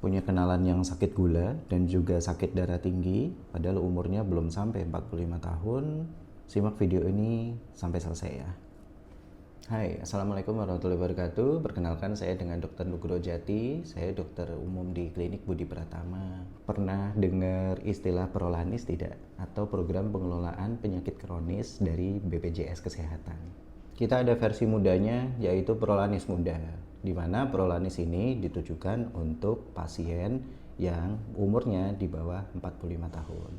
punya kenalan yang sakit gula dan juga sakit darah tinggi, padahal umurnya belum sampai 45 tahun. Simak video ini sampai selesai ya. Hai, Assalamualaikum warahmatullahi wabarakatuh. Perkenalkan, saya dengan Dr. Nugroho Jati. Saya dokter umum di Klinik Budi Pratama. Pernah dengar istilah Prolanis tidak? Atau program pengelolaan penyakit kronis dari BPJS Kesehatan. Kita ada versi mudanya, yaitu Prolanis Muda, di mana Prolanis ini ditujukan untuk pasien yang umurnya di bawah 45 tahun.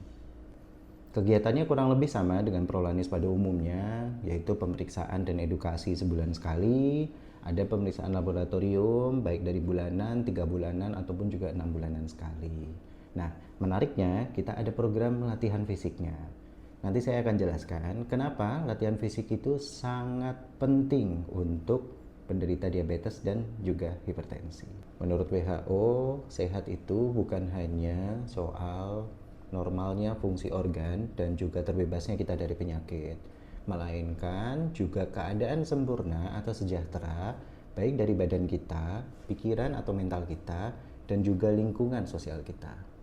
Kegiatannya kurang lebih sama dengan Prolanis pada umumnya, yaitu pemeriksaan dan edukasi sebulan sekali, ada pemeriksaan laboratorium baik dari bulanan, 3 bulanan, ataupun juga 6 bulanan sekali. Nah, menariknya kita ada program latihan fisiknya. Nanti saya akan jelaskan kenapa latihan fisik itu sangat penting untuk penderita diabetes dan juga hipertensi. Menurut WHO, sehat itu bukan hanya soal normalnya fungsi organ dan juga terbebasnya kita dari penyakit, melainkan juga keadaan sempurna atau sejahtera baik dari badan kita, pikiran atau mental kita, dan juga lingkungan sosial kita.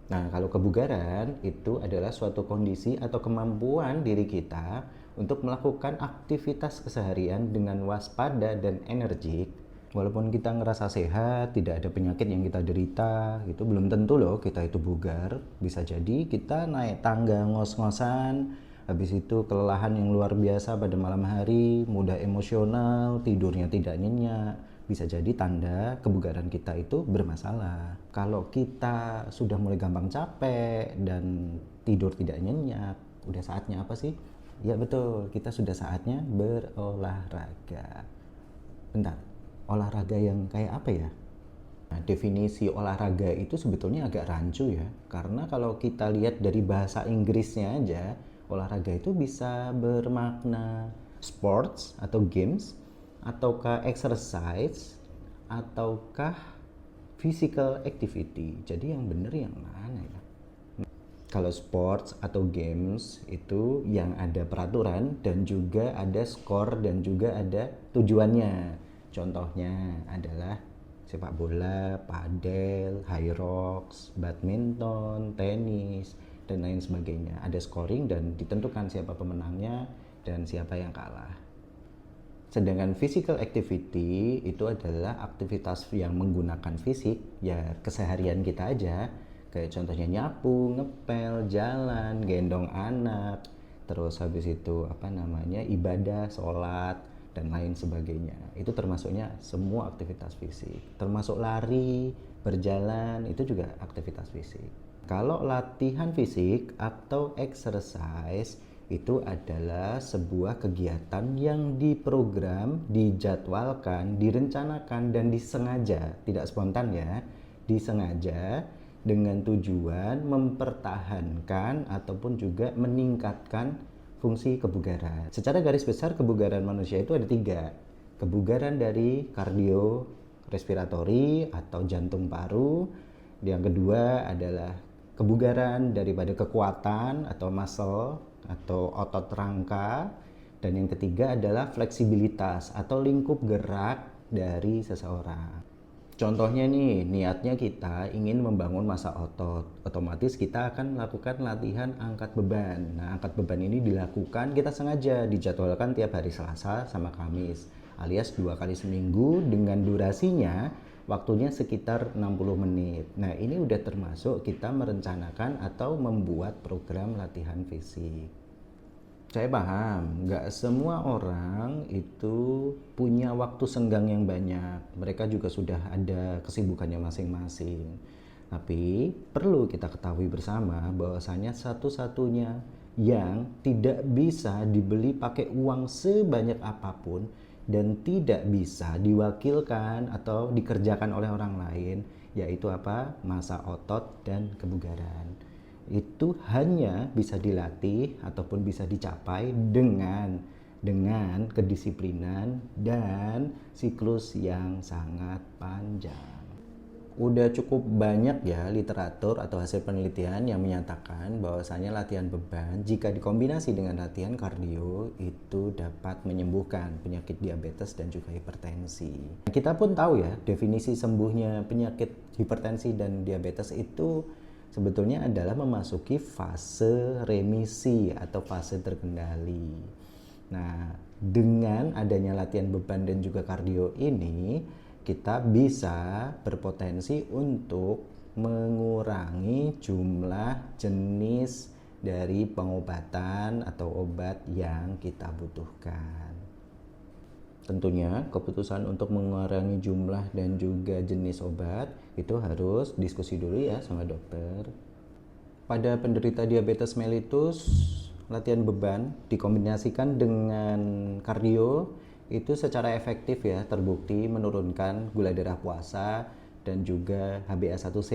Nah, kalau kebugaran itu adalah suatu kondisi atau kemampuan diri kita untuk melakukan aktivitas keseharian dengan waspada dan energik. Walaupun kita ngerasa sehat, tidak ada penyakit yang kita derita, itu belum tentu loh kita itu bugar. Bisa jadi kita naik tangga ngos-ngosan, habis itu kelelahan yang luar biasa pada malam hari, mudah emosional, tidurnya tidak nyenyak. Bisa jadi tanda kebugaran kita itu bermasalah. Kalau kita sudah mulai gampang capek dan tidur tidak nyenyak, udah saatnya apa sih? Ya betul, kita sudah saatnya berolahraga. Bentar, olahraga yang kayak apa ya? Nah, definisi olahraga itu sebetulnya agak rancu ya, karena kalau kita lihat dari bahasa Inggrisnya aja, olahraga itu bisa bermakna sports atau games, ataukah exercise, ataukah physical activity. Jadi yang bener yang mana ya? Kalau sports atau games itu yang ada peraturan dan juga ada skor dan juga ada tujuannya. Contohnya adalah sepak bola, padel, high rocks, badminton, tenis, dan lain sebagainya. Ada scoring dan ditentukan siapa pemenangnya dan siapa yang kalah. Sedangkan physical activity itu adalah aktivitas yang menggunakan fisik, ya keseharian kita aja. Kayak contohnya nyapu, ngepel, jalan, gendong anak, terus habis itu ibadah, sholat, dan lain sebagainya. Itu termasuknya semua aktivitas fisik, termasuk lari, berjalan, itu juga aktivitas fisik. Kalau latihan fisik atau exercise itu adalah sebuah kegiatan yang diprogram, dijadwalkan, direncanakan, dan disengaja, tidak spontan ya, disengaja dengan tujuan mempertahankan ataupun juga meningkatkan fungsi kebugaran. Secara garis besar kebugaran manusia itu ada 3. Kebugaran dari kardiorespiratori atau jantung paru. Yang kedua adalah kebugaran daripada kekuatan atau muscle atau otot rangka. Dan yang ketiga adalah fleksibilitas atau lingkup gerak dari seseorang. Contohnya nih, niatnya kita ingin membangun massa otot, otomatis kita akan melakukan latihan angkat beban. Nah, angkat beban ini dilakukan, kita sengaja dijadwalkan tiap hari Selasa sama Kamis, alias 2 kali seminggu dengan durasinya waktunya sekitar 60 menit. Nah, ini udah termasuk kita merencanakan atau membuat program latihan fisik. Saya paham, nggak semua orang itu punya waktu senggang yang banyak. Mereka juga sudah ada kesibukannya masing-masing. Tapi perlu kita ketahui bersama bahwasanya satu-satunya yang tidak bisa dibeli pakai uang sebanyak apapun dan tidak bisa diwakilkan atau dikerjakan oleh orang lain, yaitu apa? Massa otot dan kebugaran. Itu hanya bisa dilatih ataupun bisa dicapai dengan kedisiplinan dan siklus yang sangat panjang. Udah cukup banyak ya literatur atau hasil penelitian yang menyatakan bahwasanya latihan beban jika dikombinasi dengan latihan kardio itu dapat menyembuhkan penyakit diabetes dan juga hipertensi. Kita pun tahu ya, definisi sembuhnya penyakit hipertensi dan diabetes itu sebetulnya adalah memasuki fase remisi atau fase terkendali. Nah, dengan adanya latihan beban dan juga kardio ini, kita bisa berpotensi untuk mengurangi jumlah jenis dari pengobatan atau obat yang kita butuhkan. Tentunya keputusan untuk mengurangi jumlah dan juga jenis obat itu harus diskusi dulu ya sama dokter. Pada penderita diabetes mellitus, latihan beban dikombinasikan dengan kardio itu secara efektif ya terbukti menurunkan gula darah puasa dan juga HbA1c.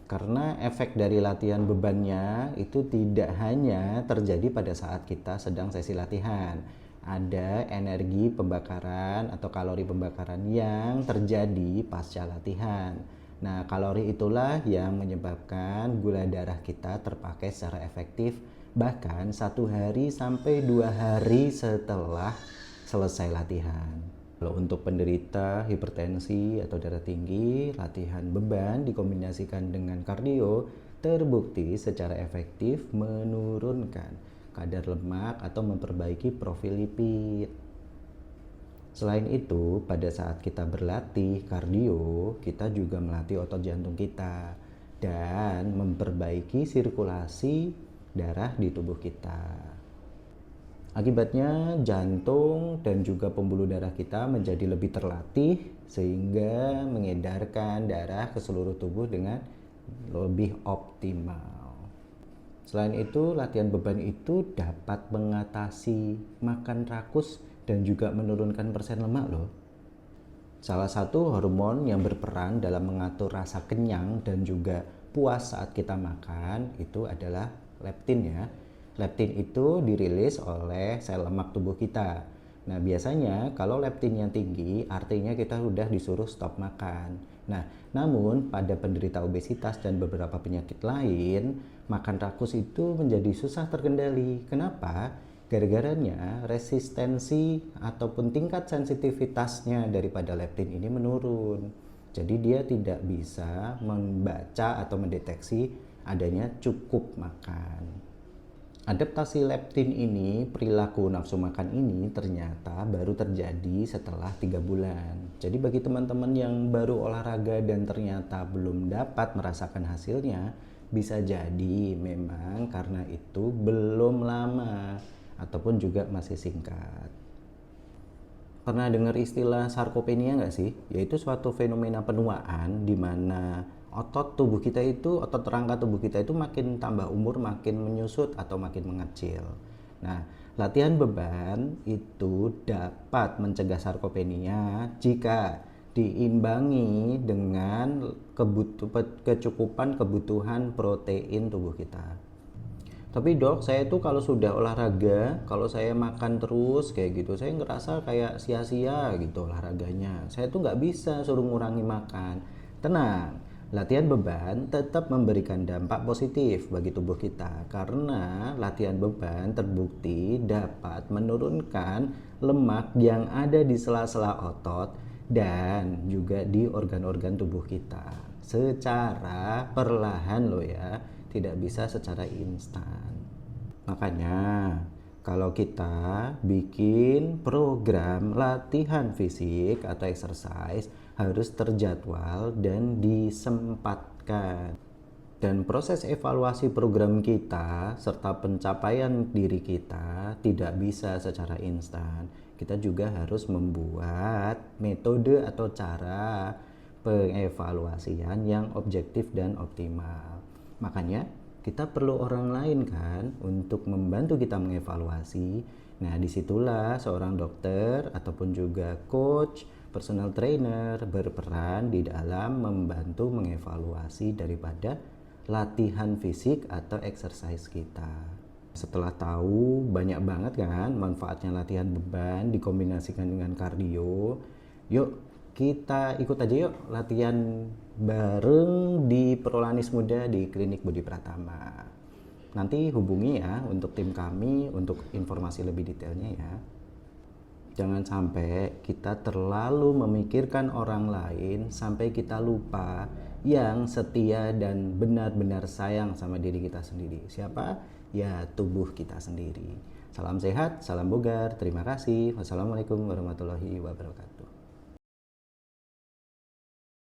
Karena efek dari latihan bebannya itu tidak hanya terjadi pada saat kita sedang sesi latihan. Ada energi pembakaran atau kalori pembakaran yang terjadi pasca latihan. Nah, kalori itulah yang menyebabkan gula darah kita terpakai secara efektif bahkan 1 hari sampai 2 hari setelah selesai latihan. Kalau untuk penderita hipertensi atau darah tinggi, latihan beban dikombinasikan dengan kardio terbukti secara efektif menurunkan kadar lemak atau memperbaiki profil lipid. Selain itu, pada saat kita berlatih kardio, kita juga melatih otot jantung kita dan memperbaiki sirkulasi darah di tubuh kita. Akibatnya jantung dan juga pembuluh darah kita menjadi lebih terlatih sehingga mengedarkan darah ke seluruh tubuh dengan lebih optimal. Selain itu, latihan beban itu dapat mengatasi makan rakus dan juga menurunkan persen lemak loh. Salah satu hormon yang berperan dalam mengatur rasa kenyang dan juga puas saat kita makan itu adalah leptin ya. Leptin itu dirilis oleh sel lemak tubuh kita. Nah, biasanya kalau leptinnya tinggi, artinya kita sudah disuruh stop makan. Nah, namun pada penderita obesitas dan beberapa penyakit lain, makan rakus itu menjadi susah terkendali. Kenapa? Gara-garanya resistensi ataupun tingkat sensitivitasnya daripada leptin ini menurun. Jadi dia tidak bisa membaca atau mendeteksi adanya cukup makan. Adaptasi leptin ini, perilaku nafsu makan ini ternyata baru terjadi setelah 3 bulan. Jadi bagi teman-teman yang baru olahraga dan ternyata belum dapat merasakan hasilnya, bisa jadi memang karena itu belum lama ataupun juga masih singkat. Pernah dengar istilah sarkopenia nggak sih? Yaitu suatu fenomena penuaan di mana otot tubuh kita itu, otot rangka tubuh kita itu makin tambah umur makin menyusut atau makin mengecil. Nah, latihan beban itu dapat mencegah sarkopenia jika diimbangi dengan kecukupan kebutuhan protein tubuh kita. Tapi dok, saya tuh kalau sudah olahraga, kalau saya makan terus kayak gitu, saya ngerasa kayak sia-sia gitu olahraganya. Saya tuh nggak bisa suruh ngurangi makan. Tenang, latihan beban tetap memberikan dampak positif bagi tubuh kita karena latihan beban terbukti dapat menurunkan lemak yang ada di sela-sela otot dan juga di organ-organ tubuh kita secara perlahan loh ya, tidak bisa secara instan. Makanya kalau kita bikin program latihan fisik atau exercise harus terjadwal dan disempatkan. Dan proses evaluasi program kita serta pencapaian diri kita tidak bisa secara instan. Kita juga harus membuat metode atau cara pengevaluasian yang objektif dan optimal. Makanya kita perlu orang lain kan untuk membantu kita mengevaluasi. Nah, disitulah seorang dokter ataupun juga coach, personal trainer berperan di dalam membantu mengevaluasi daripada latihan fisik atau exercise kita. Setelah tahu banyak banget kan manfaatnya latihan beban dikombinasikan dengan kardio, yuk kita ikut aja yuk latihan bareng di Prolanis Muda di Klinik Budi Pratama. Nanti hubungi ya untuk tim kami untuk informasi lebih detailnya ya. Jangan sampai kita terlalu memikirkan orang lain sampai kita lupa yang setia dan benar-benar sayang sama diri kita sendiri. Siapa? Ya tubuh kita sendiri. Salam sehat, salam bugar, terima kasih. Wassalamualaikum warahmatullahi wabarakatuh.